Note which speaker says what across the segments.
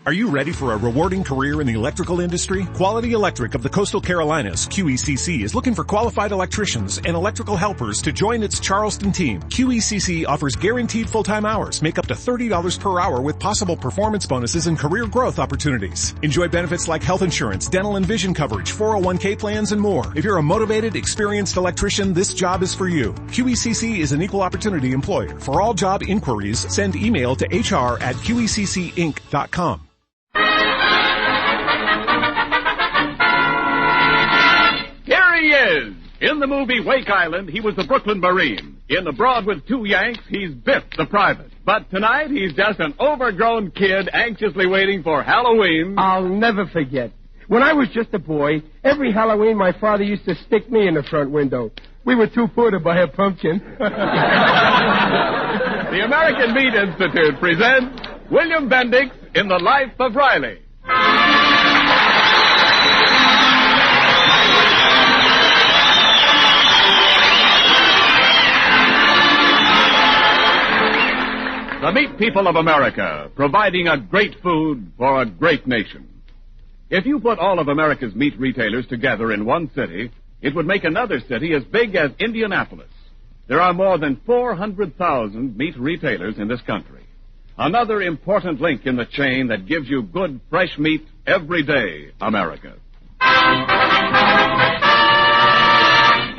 Speaker 1: Are you ready for a rewarding career in the electrical industry? Quality Electric of the Coastal Carolinas, QECC, is looking for qualified electricians and electrical helpers to join its Charleston team. QECC offers guaranteed full-time hours, make up to $30 per hour with possible performance bonuses and career growth opportunities. Enjoy benefits like health insurance, dental and vision coverage, 401k plans, and more. If you're a motivated, experienced electrician, this job is for you. QECC is an equal opportunity employer. For all job inquiries, send email to hr@qeccinc.com.
Speaker 2: He is. In the movie Wake Island, he was the Brooklyn Marine. In Abroad with Two Yanks, he's Biff the Private. But tonight, he's just an overgrown kid anxiously waiting for Halloween.
Speaker 3: I'll never forget. When I was just a boy, every Halloween my father used to stick me in the front window. We were too poor to buy a pumpkin.
Speaker 2: The American Meat Institute presents William Bendix in The Life of Riley. The meat people of America, providing a great food for a great nation. If you put all of America's meat retailers together in one city, it would make another city as big as Indianapolis. There are more than 400,000 meat retailers in this country. Another important link in the chain that gives you good, fresh meat every day, America.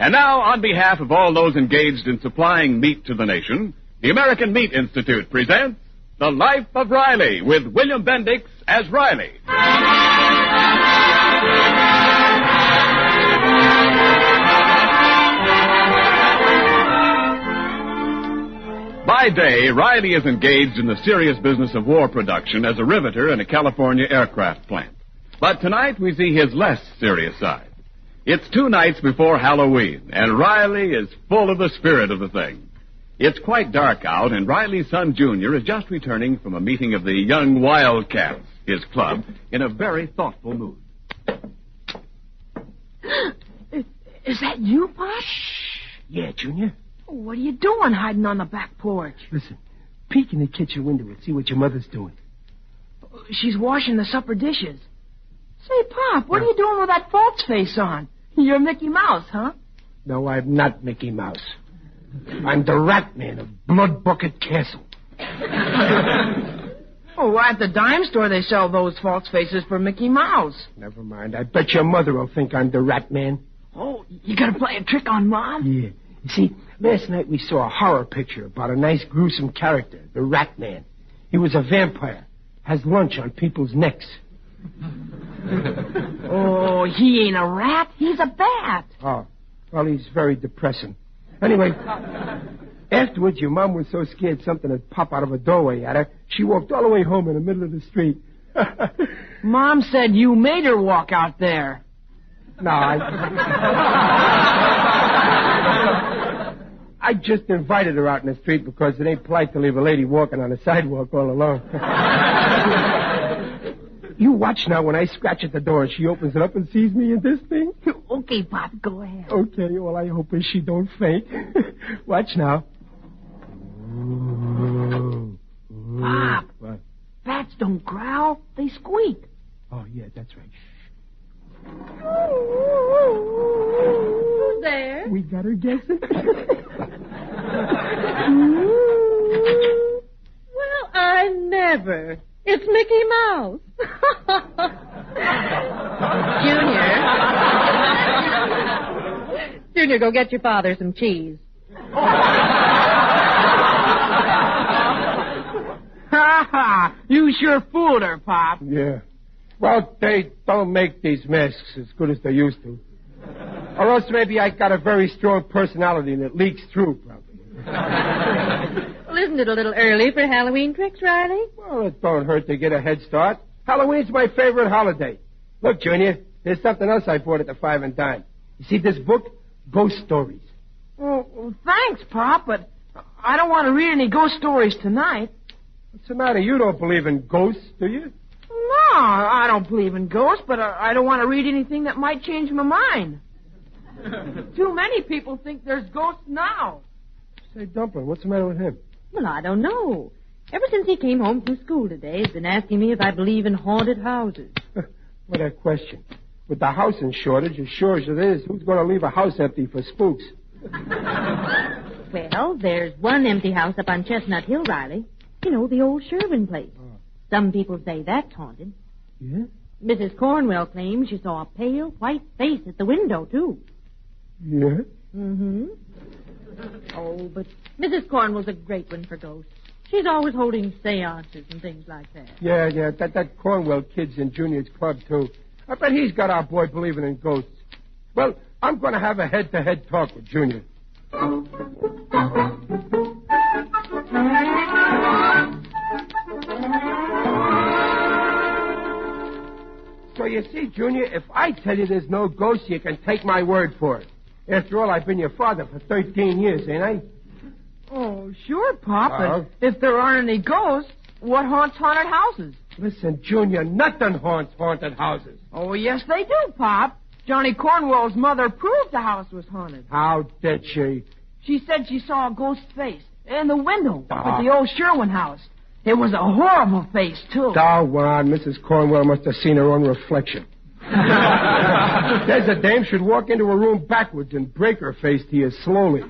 Speaker 2: And now, on behalf of all those engaged in supplying meat to the nation, the American Meat Institute presents The Life of Riley with William Bendix as Riley. By day, Riley is engaged in the serious business of war production as a riveter in a California aircraft plant. But tonight we see his less serious side. It's 2 nights before Halloween, and Riley is full of the spirit of the thing. It's quite dark out, and Riley's son, Junior, is just returning from a meeting of the Young Wildcats, his club, in a very thoughtful mood.
Speaker 4: Is that you, Pop?
Speaker 3: Shh. Yeah, Junior.
Speaker 4: What are you doing hiding on the back porch?
Speaker 3: Listen, peek in the kitchen window and see what your mother's doing.
Speaker 4: She's washing the supper dishes. Say, Pop, what are you doing with that false face on? You're Mickey Mouse, huh?
Speaker 3: No, I'm not Mickey Mouse. I'm the Rat Man of Blood Bucket Castle.
Speaker 4: Oh, at the dime store they sell those false faces for Mickey Mouse.
Speaker 3: Never mind. I bet your mother will think I'm the Rat Man.
Speaker 4: Oh, you gonna play a trick on Mom?
Speaker 3: Yeah. You see, last night we saw a horror picture about a nice gruesome character, the Rat Man. He was a vampire, has lunch on people's necks.
Speaker 4: Oh, he ain't a rat. He's a bat.
Speaker 3: Oh, well, he's very depressing. Anyway, afterwards, your mom was so scared something would pop out of a doorway at her, she walked all the way home in the middle of the street.
Speaker 4: Mom said you made her walk out there.
Speaker 3: No, I just invited her out in the street because it ain't polite to leave a lady walking on the sidewalk all alone. You watch now when I scratch at the door and she opens it up and sees me in this thing.
Speaker 4: Okay, Pop, go ahead.
Speaker 3: Okay, all I hope is she don't faint. Watch now.
Speaker 4: Pop,
Speaker 3: What?
Speaker 4: bats don't growl, they squeak.
Speaker 3: Oh, yeah, that's right.
Speaker 4: Who's there?
Speaker 3: We got her guessing.
Speaker 5: Well, I never. It's Mickey Mouse. Junior, go get your father some cheese.
Speaker 4: Ha ha! You sure fooled her, Pop.
Speaker 3: Yeah. Well, they don't make these masks as good as they used to. Or else maybe I got a very strong personality and it leaks through, probably.
Speaker 5: Well, isn't it a little early for Halloween tricks, Riley?
Speaker 3: Well, it don't hurt to get a head start. Halloween's my favorite holiday. Look, Junior, there's something else I bought at the 5 and Dime. You see this book? Ghost Stories.
Speaker 4: Well, thanks, Pop, but I don't want to read any ghost stories tonight.
Speaker 3: What's the matter? You don't believe in ghosts, do you?
Speaker 4: No, I don't believe in ghosts, but I don't want to read anything that might change my mind. Too many people think there's ghosts now.
Speaker 3: Say, Dumpling, what's the matter with him?
Speaker 5: Well, I don't know. Ever since he came home from school today, he's been asking me if I believe in haunted houses.
Speaker 3: What a question. With the housing shortage, as sure as it is, who's going to leave a house empty for spooks?
Speaker 5: Well, there's one empty house up on Chestnut Hill, Riley. You know, the old Sherwin place. Oh. Some people say that's haunted.
Speaker 3: Yeah?
Speaker 5: Mrs. Cornwell claims she saw a pale, white face at the window, too.
Speaker 3: Yeah?
Speaker 5: Mm-hmm. Oh, but Mrs. Cornwell's a great one for ghosts. She's always holding seances and things like that.
Speaker 3: Yeah, that Cornwell kid's in Junior's club, too. I bet he's got our boy believing in ghosts. Well, I'm going to have a head-to-head talk with Junior. So you see, Junior, if I tell you there's no ghost, you can take my word for it. After all, I've been your father for 13 years, ain't I?
Speaker 4: Oh, sure, Pop. But if there aren't any ghosts, what haunts haunted houses?
Speaker 3: Listen, Junior, nothing haunts haunted houses.
Speaker 4: Oh, yes, they do, Pop. Johnny Cornwell's mother proved the house was haunted.
Speaker 3: How did she?
Speaker 4: She said she saw a ghost face in the window at the old Sherwin house. It was a horrible face, too.
Speaker 3: Darn, Mrs. Cornwell must have seen her own reflection. There's a dame should walk into a room backwards and break her face to you slowly.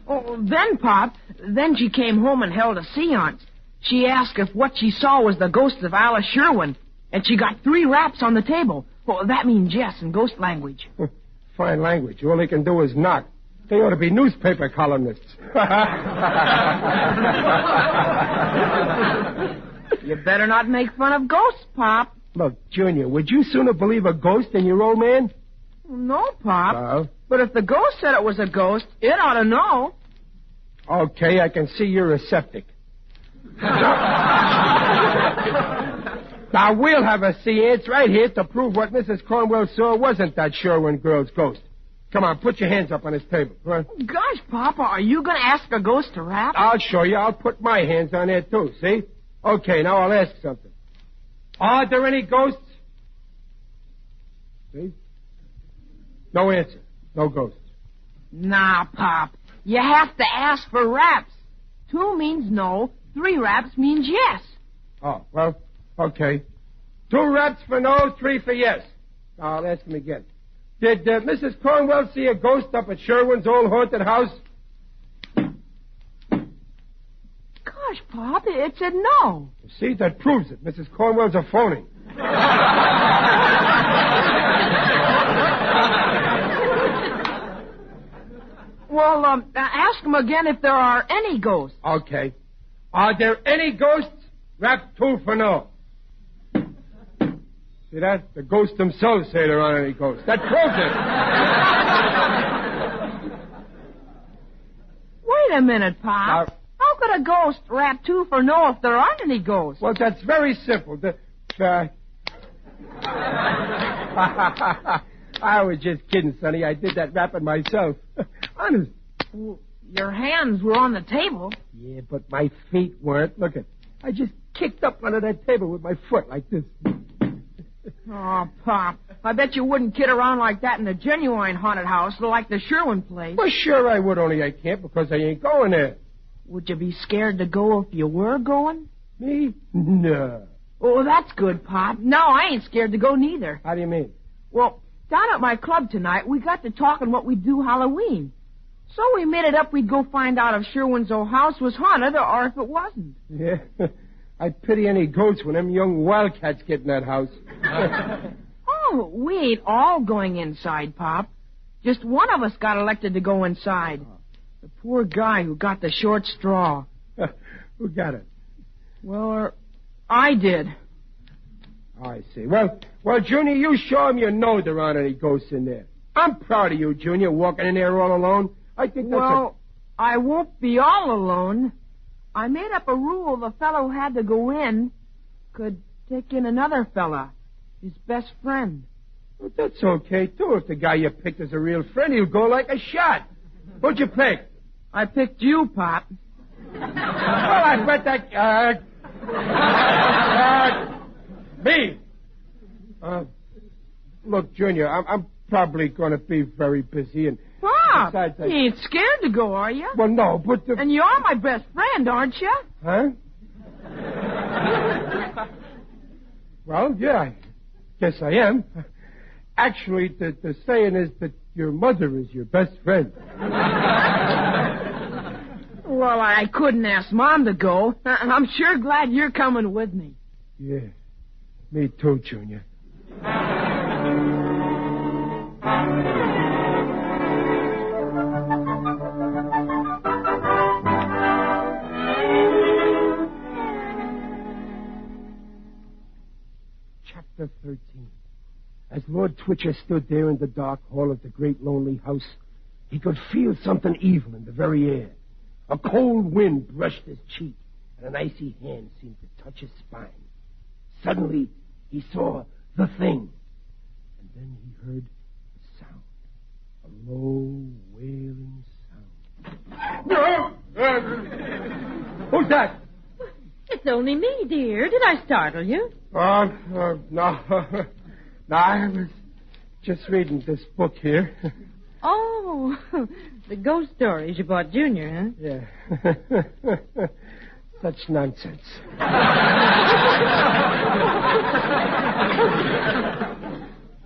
Speaker 4: Oh, then, Pop, then she came home and held a seance. She asked if what she saw was the ghost of Alice Sherwin, and she got 3 raps on the table. Well, that means yes in ghost language.
Speaker 3: Fine language. All they can do is knock. They ought to be newspaper columnists.
Speaker 4: You better not make fun of ghosts, Pop.
Speaker 3: Look, Junior, would you sooner believe a ghost than your old man?
Speaker 4: No, Pop. But if the ghost said it was a ghost, it ought to know.
Speaker 3: Okay, I can see you're a septic. Now, we'll have a seance right here to prove what Mrs. Cornwell saw wasn't that Sherwin girl's ghost. Come on, put your hands up on this table. Right?
Speaker 4: Gosh, Papa, are you going to ask a ghost to rap?
Speaker 3: I'll show you. I'll put my hands on there, too, see? Okay, now I'll ask something. Are there any ghosts? See? No answer. No ghosts.
Speaker 4: Nah, Pop. You have to ask for raps. 2 means no. 3 raps means yes.
Speaker 3: Oh, well, okay. 2 raps for no, 3 for yes. Now, I'll ask him again. Did Mrs. Cornwell see a ghost up at Sherwin's old haunted house?
Speaker 4: Gosh, Pop, it said no.
Speaker 3: See, that proves it. Mrs. Cornwell's a phony.
Speaker 4: Well, ask him again if there are any ghosts.
Speaker 3: Okay. Are there any ghosts? Rap 2 for no. See that? The ghosts themselves say there aren't any ghosts. That proves it.
Speaker 4: Wait a minute, Pop. How could a ghost rap 2 for no if there aren't any ghosts?
Speaker 3: Well, that's very simple. I was just kidding, Sonny. I did that rapping myself. Honest.
Speaker 4: Well, your hands were on the table.
Speaker 3: Yeah, but my feet weren't. Look at. I just kicked up under that table with my foot like this.
Speaker 4: Oh, Pop. I bet you wouldn't kid around like that in a genuine haunted house like the Sherwin place.
Speaker 3: Well, sure I would, only I can't because I ain't going there.
Speaker 4: Would you be scared to go if you were going?
Speaker 3: Me? No.
Speaker 4: Oh, that's good, Pop. No, I ain't scared to go neither.
Speaker 3: How do you mean?
Speaker 4: Well, down at my club tonight, we got to talking what we'd do Halloween. So we made it up we'd go find out if Sherwin's old house was haunted or if it wasn't.
Speaker 3: Yeah. I pity any ghosts when them young wildcats get in that house.
Speaker 4: Oh, we ain't all going inside, Pop. Just one of us got elected to go inside. The poor guy who got the short straw.
Speaker 3: Who got it?
Speaker 4: Well, I did.
Speaker 3: Oh, I see. Well, Junior, you show him you know there aren't any ghosts in there. I'm proud of you, Junior, walking in there all alone. I think that's
Speaker 4: I won't be all alone. I made up a rule the fellow who had to go in could take in another fella, his best friend.
Speaker 3: Well, that's okay, too. If the guy you picked is a real friend, he'll go like a shot. Who'd you pick?
Speaker 4: I picked you, Pop.
Speaker 3: Well, I bet that... me. Look, Junior, I'm probably going to be very busy and...
Speaker 4: Pop! Pop,
Speaker 3: Besides,
Speaker 4: you ain't scared to go, are you?
Speaker 3: Well, no, but...
Speaker 4: And you're my best friend, aren't you?
Speaker 3: Huh? Well, yeah, I guess I am. Actually, the saying is that your mother is your best friend.
Speaker 4: Well, I couldn't ask Mom to go. I'm sure glad you're coming with me.
Speaker 3: Yeah, me too, Junior. Chapter 13. As Lord Twitcher stood there in the dark hall of the great lonely house, he could feel something evil in the very air. A cold wind brushed his cheek, and an icy hand seemed to touch his spine. Suddenly, he saw the thing, and then he heard a sound, a low, wailing sound. Who's that?
Speaker 5: It's only me, dear. Did I startle you?
Speaker 3: No. No, I was just reading this book here.
Speaker 5: Oh, the ghost stories you bought Junior, huh?
Speaker 3: Yeah. Such nonsense.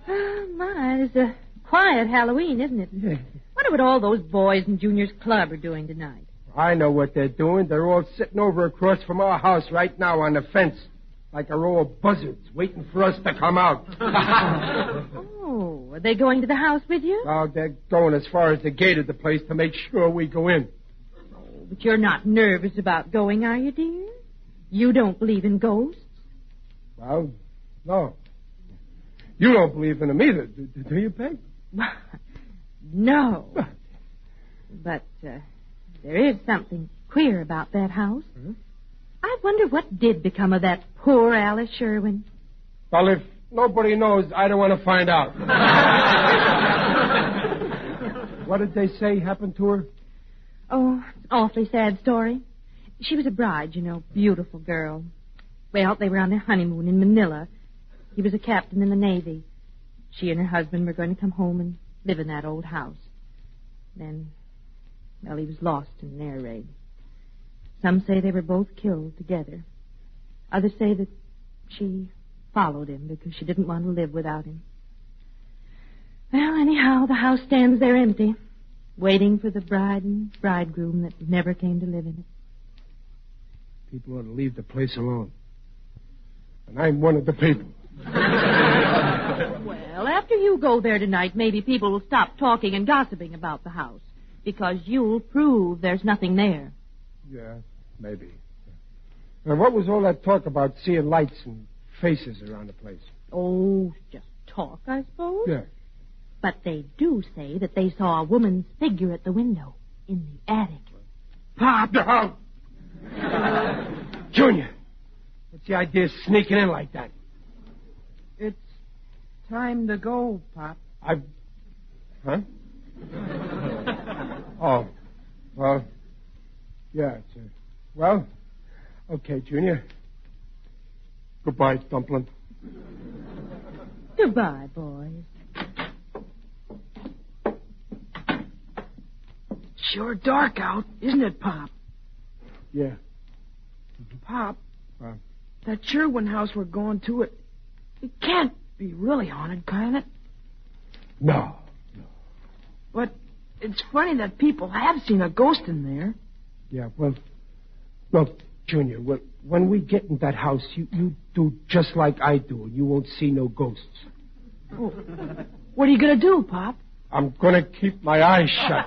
Speaker 5: Oh, my, it's a quiet Halloween, isn't it?
Speaker 3: Yeah.
Speaker 5: Wonder what all those boys in Junior's club are doing tonight.
Speaker 3: I know what they're doing. They're all sitting over across from our house right now on the fence, like a row of buzzards, waiting for us to come out.
Speaker 5: Oh, are they going to the house with you?
Speaker 3: Oh, they're going as far as the gate of the place to make sure we go in.
Speaker 5: Oh, but you're not nervous about going, are you, dear? You don't believe in ghosts?
Speaker 3: Well, no. You don't believe in them either, do you, Peg?
Speaker 5: No. But there is something queer about that house.
Speaker 3: Hmm?
Speaker 5: I wonder what did become of that poor Alice Sherwin.
Speaker 3: Well, if nobody knows, I don't want to find out. What did they say happened to her?
Speaker 5: Oh, it's an awfully sad story. She was a bride, you know, beautiful girl. Well, they were on their honeymoon in Manila. He was a captain in the Navy. She and her husband were going to come home and live in that old house. Then, well, he was lost in an air raid. Some say they were both killed together. Others say that she followed him because she didn't want to live without him. Well, anyhow, the house stands there empty, waiting for the bride and bridegroom that never came to live in it.
Speaker 3: People ought to leave the place alone. And I'm one of the people.
Speaker 5: Well, after you go there tonight, maybe people will stop talking and gossiping about the house, because you'll prove there's nothing there.
Speaker 3: Yeah, maybe. And what was all that talk about seeing lights and faces around the place?
Speaker 5: Oh, just talk, I suppose.
Speaker 3: Yeah.
Speaker 5: But they do say that they saw a woman's figure at the window in the attic.
Speaker 3: Pop! No. Junior, what's the idea of sneaking in like that?
Speaker 4: It's time to go, Pop.
Speaker 3: Huh? Oh, well, yeah, well, okay, Junior. Goodbye, Dumpling.
Speaker 5: Goodbye, boys.
Speaker 4: Sure dark out, isn't it, Pop?
Speaker 3: Yeah.
Speaker 4: Pop, that Sherwin house we're going to, it can't be really haunted, can it?
Speaker 3: No.
Speaker 4: But it's funny that people have seen a ghost in there.
Speaker 3: Yeah, well, look, Junior, when we get in that house, you do just like I do, and you won't see no ghosts.
Speaker 4: Oh, what are you going to do, Pop?
Speaker 3: I'm going to keep my eyes shut.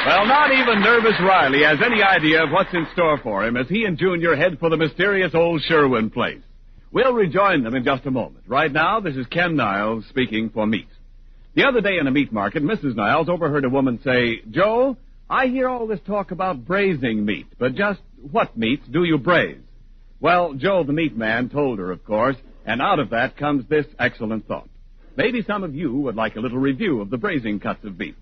Speaker 2: Well, not even nervous Riley has any idea of what's in store for him as he and Junior head for the mysterious old Sherwin place. We'll rejoin them in just a moment. Right now, this is Ken Niles speaking for Meat. The other day in a meat market, Mrs. Niles overheard a woman say, "Joe, I hear all this talk about braising meat, but just what meats do you braise?" Well, Joe the meat man told her, of course, and out of that comes this excellent thought. Maybe some of you would like a little review of the braising cuts of beef.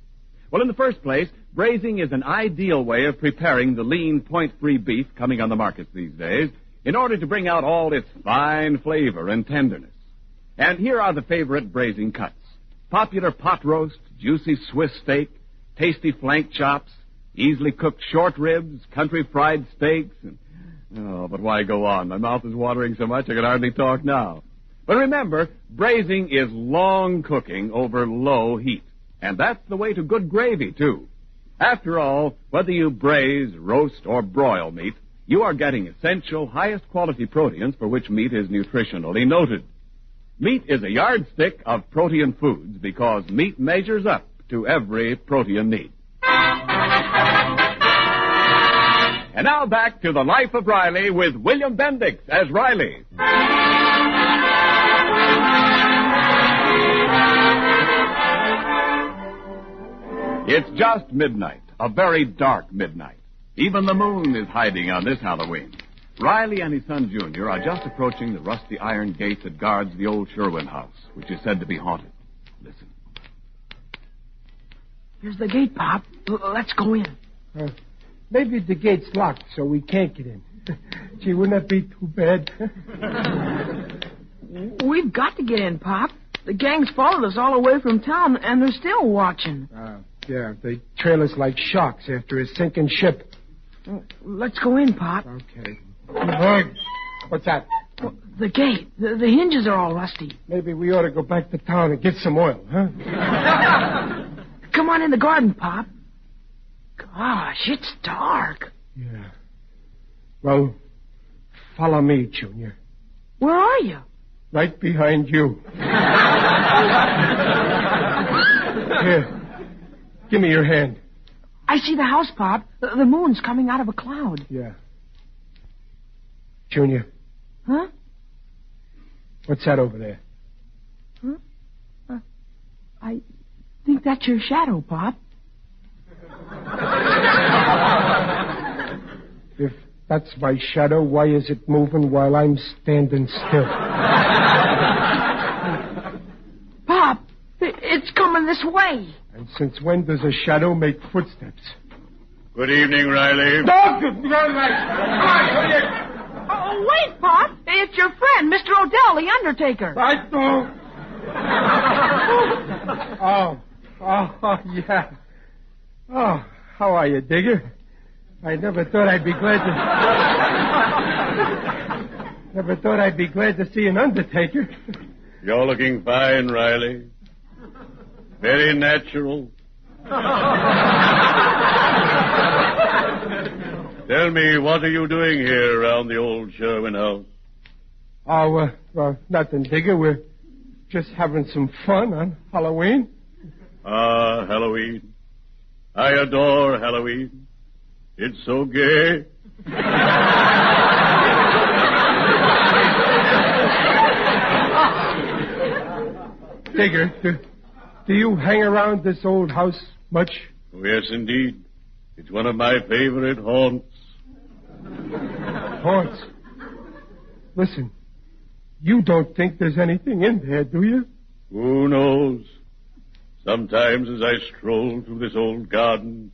Speaker 2: Well, in the first place, braising is an ideal way of preparing the lean, point-free beef coming on the markets these days. in order to bring out all its fine flavor and tenderness. And here are the favorite braising cuts. Popular pot roast, juicy Swiss steak, tasty flank chops, easily cooked short ribs, country fried steaks, and... Oh, but why go on? My mouth is watering so much I can hardly talk now. But remember, braising is long cooking over low heat. And that's the way to good gravy, too. After all, whether you braise, roast, or broil meat, you are getting essential, highest quality proteins for which meat is nutritionally noted. Meat is a yardstick of protein foods because meat measures up to every protein need. And now back to the Life of Riley with William Bendix as Riley. It's just midnight, a very dark midnight. Even the moon is hiding on this Halloween. Riley and his son Junior are just approaching the rusty iron gate that guards the old Sherwin house, which is said to be haunted. Listen.
Speaker 4: Here's the gate, Pop. Let's go in.
Speaker 3: Maybe the gate's locked, so we can't get in. Gee, wouldn't that be too bad?
Speaker 4: We've got to get in, Pop. The gang's followed us all the way from town, and they're still watching.
Speaker 3: Yeah, they trail us like sharks after a sinking ship.
Speaker 4: Let's go in, Pop.
Speaker 3: Okay. What's that?
Speaker 4: Well, the gate. The hinges are all rusty.
Speaker 3: Maybe we ought to go back to town and get some oil, huh?
Speaker 4: Come on in the garden, Pop. Gosh, it's dark.
Speaker 3: Yeah. Well, follow me, Junior.
Speaker 4: Where are you?
Speaker 3: Right behind you. Here. Give me your hand.
Speaker 4: I see the house, Pop. The moon's coming out of a cloud.
Speaker 3: Yeah. Junior.
Speaker 4: Huh?
Speaker 3: What's that over there?
Speaker 4: Huh? I think that's your shadow, Pop.
Speaker 3: If that's my shadow, why is it moving while I'm standing still?
Speaker 4: Pop, it's coming this way.
Speaker 3: And since when does a shadow make footsteps?
Speaker 2: Good evening, Riley.
Speaker 4: Oh, wait, Pop. It's your friend, Mr. Odell, the undertaker.
Speaker 3: Yeah. Oh, how are you, Digger? I never thought I'd be glad to see an undertaker.
Speaker 2: You're looking fine, Riley. Very natural. Tell me, what are you doing here around the old Sherwin house?
Speaker 3: Oh, nothing, Digger. We're just having some fun on Halloween.
Speaker 2: Ah, Halloween. I adore Halloween. It's so gay.
Speaker 3: Digger, do you hang around this old house much?
Speaker 2: Oh, yes, indeed. It's one of my favorite haunts.
Speaker 3: Haunts? Listen, you don't think there's anything in there, do you?
Speaker 2: Who knows? Sometimes as I stroll through this old garden,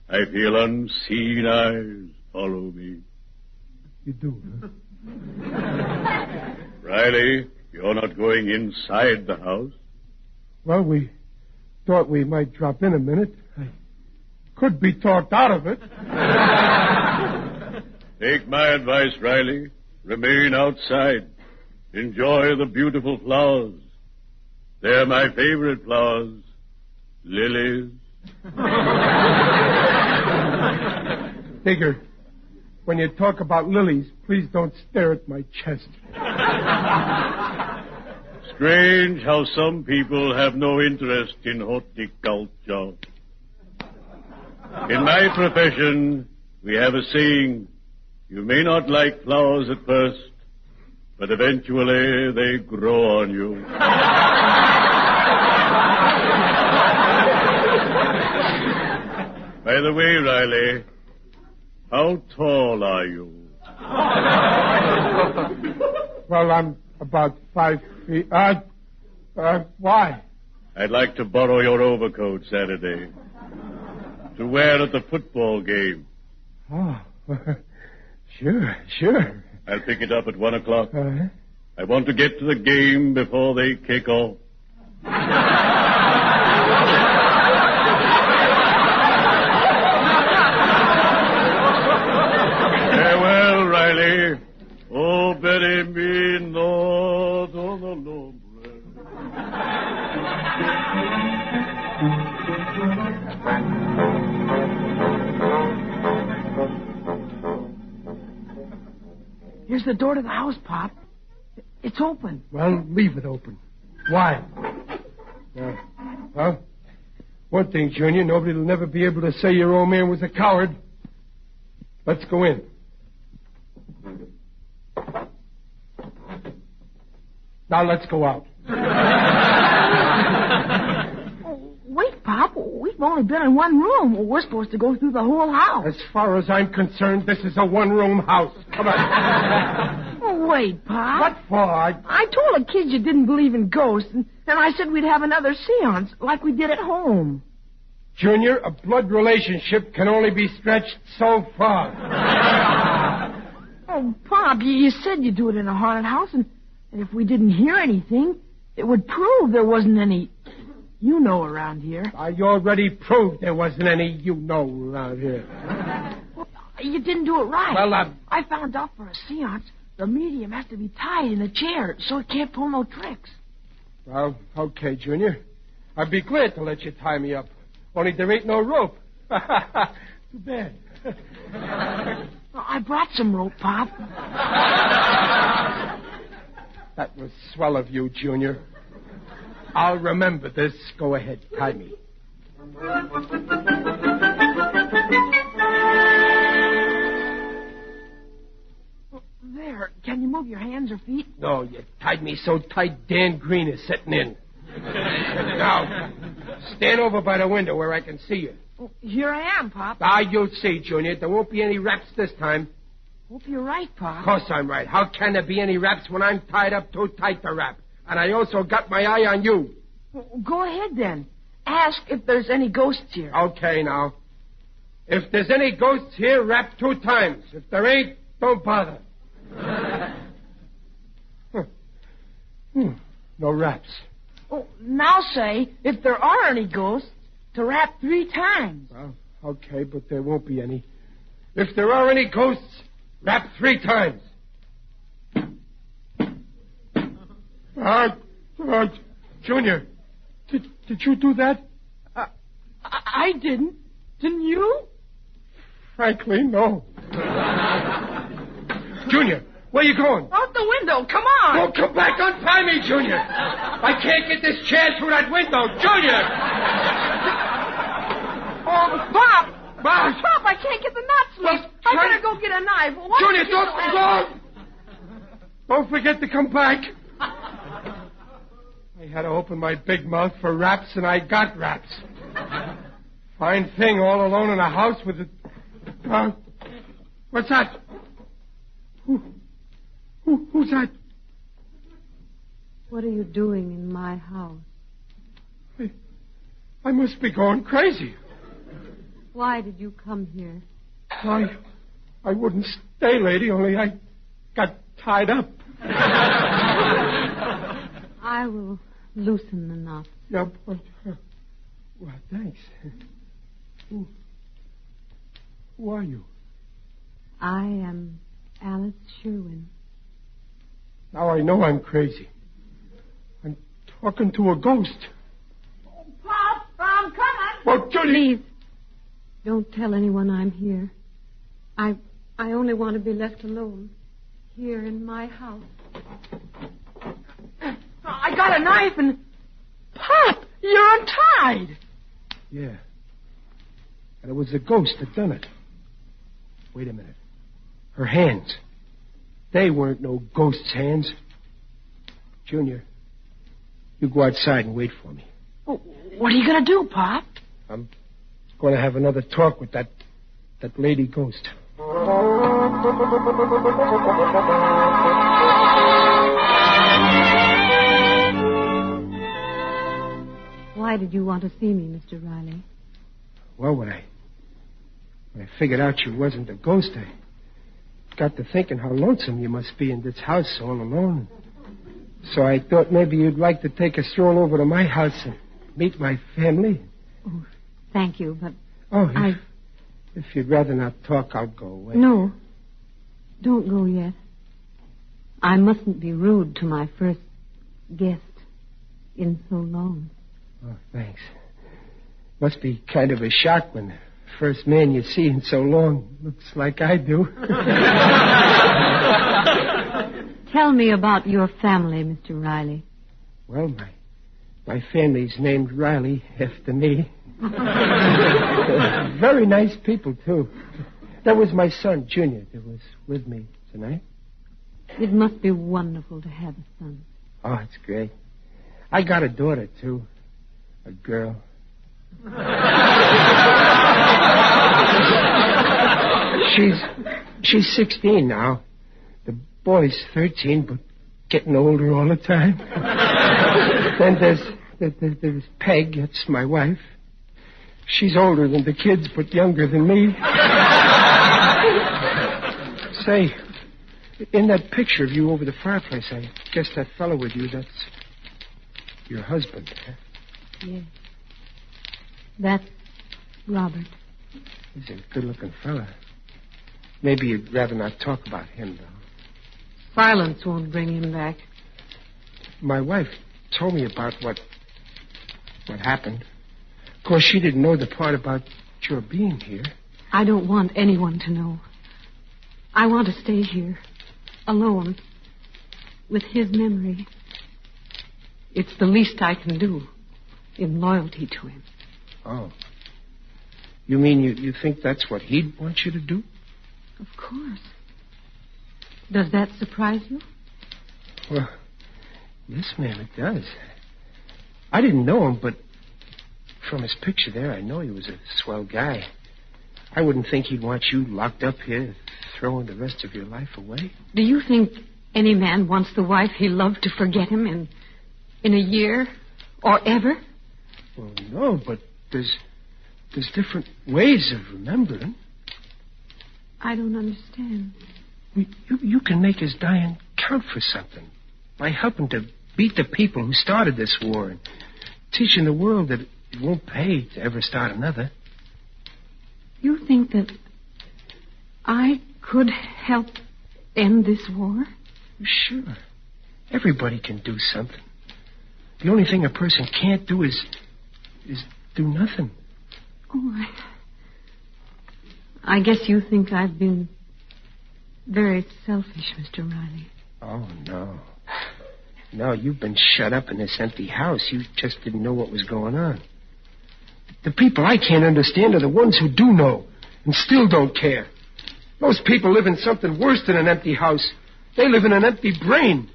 Speaker 2: I feel unseen eyes follow me.
Speaker 3: You do, huh?
Speaker 2: Riley, you're not going inside the house?
Speaker 3: Well, we thought we might drop in a minute. I could be talked out of it.
Speaker 2: Take my advice, Riley. Remain outside. Enjoy the beautiful flowers. They're my favorite flowers. Lilies.
Speaker 3: Digger, when you talk about lilies, please don't stare at my chest.
Speaker 2: Strange how some people have no interest in horticulture. In my profession, we have a saying, you may not like flowers at first, but eventually they grow on you. By the way, Riley, how tall are you?
Speaker 3: Well, I'm about 5 feet. Why?
Speaker 2: I'd like to borrow your overcoat Saturday to wear at the football game.
Speaker 3: Oh, sure.
Speaker 6: I'll pick it up at 1 o'clock.
Speaker 3: Uh-huh.
Speaker 6: I want to get to the game before they kick off. Farewell, Riley. Oh, bury me not on the nombre.
Speaker 4: Here's the door to the house, Pop. It's open.
Speaker 3: Well, leave it open. Why? Well, one thing, Junior, nobody will never be able to say your old man was a coward. Let's go in. Now let's go out.
Speaker 4: Wait, Pop. We've only been in one room. We're supposed to go through the whole house.
Speaker 3: As far as I'm concerned, this is a one-room house. Come on.
Speaker 4: Oh, wait, Pop.
Speaker 3: What for?
Speaker 4: I told a kid you didn't believe in ghosts, and I said we'd have another seance, like we did at home.
Speaker 3: Junior, a blood relationship can only be stretched so far.
Speaker 4: Oh, Pop, you said you'd do it in a haunted house, and if we didn't hear anything, it would prove there wasn't any around here.
Speaker 3: I already proved there wasn't any around here.
Speaker 4: Well, you didn't do it right.
Speaker 3: Well,
Speaker 4: I found out for a seance, the medium has to be tied in a chair, so it can't pull no tricks.
Speaker 3: Well, okay, Junior. I'd be glad to let you tie me up. Only there ain't no rope. Too bad.
Speaker 4: I brought some rope, Pop.
Speaker 3: That was swell of you, Junior. I'll remember this. Go ahead, tie me.
Speaker 4: There. Can you move your hands or feet?
Speaker 3: No, you tied me so tight Dan Green is sitting in. Now, stand over by the window where I can see you.
Speaker 4: Oh, here I am, Pop.
Speaker 3: You'll see, Junior. There won't be any raps this time.
Speaker 4: Hope you're right, Pop.
Speaker 3: Of course I'm right. How can there be any raps when I'm tied up too tight to rap? And I also got my eye on you.
Speaker 4: Well, go ahead, then. Ask if there's any ghosts here.
Speaker 3: Okay, now. If there's any ghosts here, rap 2 times. If there ain't, don't bother. No raps.
Speaker 4: Oh, now say, if there are any ghosts, to rap 3 times.
Speaker 3: Well, okay, but there won't be any. If there are any ghosts, rap 3 times. Junior, did you do that?
Speaker 4: I didn't. Didn't you?
Speaker 3: Frankly, no. Junior, where you going?
Speaker 4: Out the window. Come on.
Speaker 3: Don't come back. Untie me, Junior. I can't get this chair through that window. Junior!
Speaker 4: Oh, Pop! Pop, I can't get the nuts loose. I better go get a knife.
Speaker 3: Junior, don't forget to come back. I had to open my big mouth for raps, and I got raps. Fine thing, all alone in a house with a... what's that? Who's that?
Speaker 5: What are you doing in my house?
Speaker 3: I must be going crazy.
Speaker 5: Why did you come here?
Speaker 3: I wouldn't stay, lady, only I got tied up.
Speaker 5: I will loosen the knot.
Speaker 3: Yeah, but... well, thanks. Who are you?
Speaker 5: I am Alice Sherwin.
Speaker 3: Now I know I'm crazy. I'm talking to a ghost.
Speaker 4: Pop, I'm coming.
Speaker 3: Oh, Julie!
Speaker 5: Please, don't tell anyone I'm here. I only want to be left alone. Here in my house.
Speaker 4: I got a knife and... Pop, you're untied.
Speaker 3: Yeah. And it was the ghost that done it. Wait a minute. Her hands. They weren't no ghost's hands. Junior, you go outside and wait for me.
Speaker 4: Well, what are you going to do, Pop?
Speaker 3: I'm going to have another talk with that lady ghost.
Speaker 5: Why did you want to see me, Mr. Riley?
Speaker 3: Well, when I figured out you wasn't a ghost, I got to thinking how lonesome you must be in this house all alone. So I thought maybe you'd like to take a stroll over to my house and meet my family.
Speaker 5: Oh, thank you, but
Speaker 3: if you'd rather not talk, I'll go away.
Speaker 5: No. Don't go yet. I mustn't be rude to my first guest in so long.
Speaker 3: Oh, thanks. Must be kind of a shock when the first man you see in so long looks like I do.
Speaker 5: Tell me about your family, Mr. Riley.
Speaker 3: Well, my family's named Riley after me. Very nice people, too. That was my son, Junior, that was with me tonight.
Speaker 5: It must be wonderful to have a son.
Speaker 3: Oh, it's great. I got a daughter, too. A girl. She's 16 now. The boy's 13, but getting older all the time. Then there's Peg, that's my wife. She's older than the kids, but younger than me. Say, in that picture of you over the fireplace, I guess that fellow with you, that's your husband, huh?
Speaker 5: Yes. That's Robert.
Speaker 3: He's a good-looking fella. Maybe you'd rather not talk about him, though.
Speaker 5: Silence won't bring him back.
Speaker 3: My wife told me about what happened. Of course, she didn't know the part about your being here.
Speaker 5: I don't want anyone to know. I want to stay here, alone, with his memory. It's the least I can do in loyalty to him.
Speaker 3: Oh. You mean you think that's what he'd want you to do?
Speaker 5: Of course. Does that surprise you?
Speaker 3: Well, yes, ma'am, it does. I didn't know him, but from his picture there, I know he was a swell guy. I wouldn't think he'd want you locked up here, throwing the rest of your life away.
Speaker 5: Do you think any man wants the wife he loved to forget him in a year or ever?
Speaker 3: Well, no, but there's different ways of remembering.
Speaker 5: I don't understand.
Speaker 3: You can make his dying count for something by helping to beat the people who started this war and teaching the world that it won't pay to ever start another.
Speaker 5: You think that I could help end this war?
Speaker 3: Sure. Everybody can do something. The only thing a person can't do is do nothing.
Speaker 5: Oh, I guess you think I've been very selfish, Mr. Riley.
Speaker 3: Oh, no. No, you've been shut up in this empty house. You just didn't know what was going on. The people I can't understand are the ones who do know and still don't care. Those people live in something worse than an empty house. They live in an empty brain.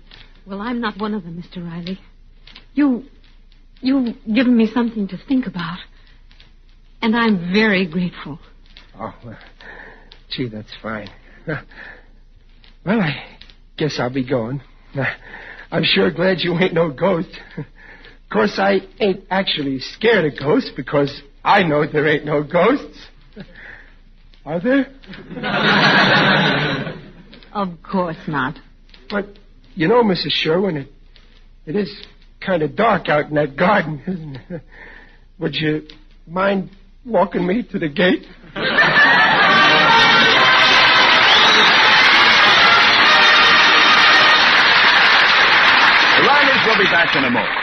Speaker 5: Well, I'm not one of them, Mr. Riley. You've given me something to think about. And I'm very grateful.
Speaker 3: Oh, well, gee, that's fine. Well, I guess I'll be going. I'm sure glad you ain't no ghost. Of course, I ain't actually scared of ghosts because I know there ain't no ghosts. Are there?
Speaker 5: Of course not.
Speaker 3: But, you know, Mrs. Sherwin, it is kind of dark out in that garden, isn't it? Would you mind walking me to the gate?
Speaker 2: The Rileys will be back in a moment.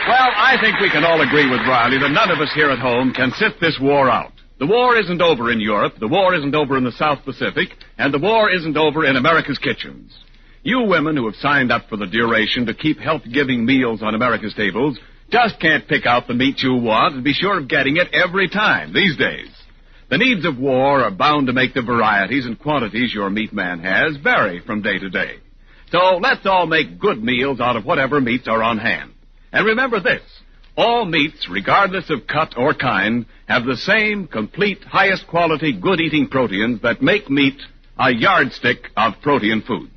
Speaker 2: Well, I think we can all agree with Riley that none of us here at home can sit this war out. The war isn't over in Europe, the war isn't over in the South Pacific, and the war isn't over in America's kitchens. You women who have signed up for the duration to keep health-giving meals on America's tables just can't pick out the meat you want and be sure of getting it every time these days. The needs of war are bound to make the varieties and quantities your meat man has vary from day to day. So let's all make good meals out of whatever meats are on hand. And remember this, all meats, regardless of cut or kind, have the same complete, highest quality, good-eating proteins that make meat a yardstick of protein foods.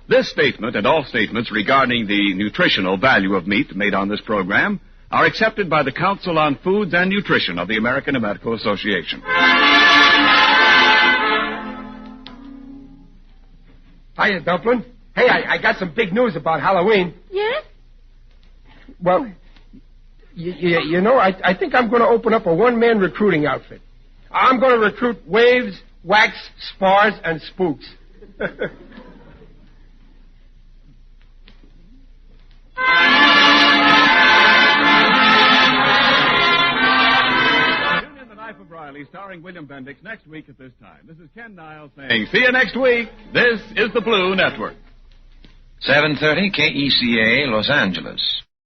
Speaker 2: This statement and all statements regarding the nutritional value of meat made on this program are accepted by the Council on Foods and Nutrition of the American Medical Association.
Speaker 3: Hiya, Dumpling. Hey, I got some big news about Halloween.
Speaker 5: Yes?
Speaker 3: Well, you know, I think I'm going to open up a one-man recruiting outfit. I'm going to recruit waves, wax, spars, and spooks.
Speaker 2: Life of Riley, starring William Bendix, next week at this time. This is Ken Niles saying, see you next week. This is the Blue Network.
Speaker 7: 7:30 KECA, Los Angeles.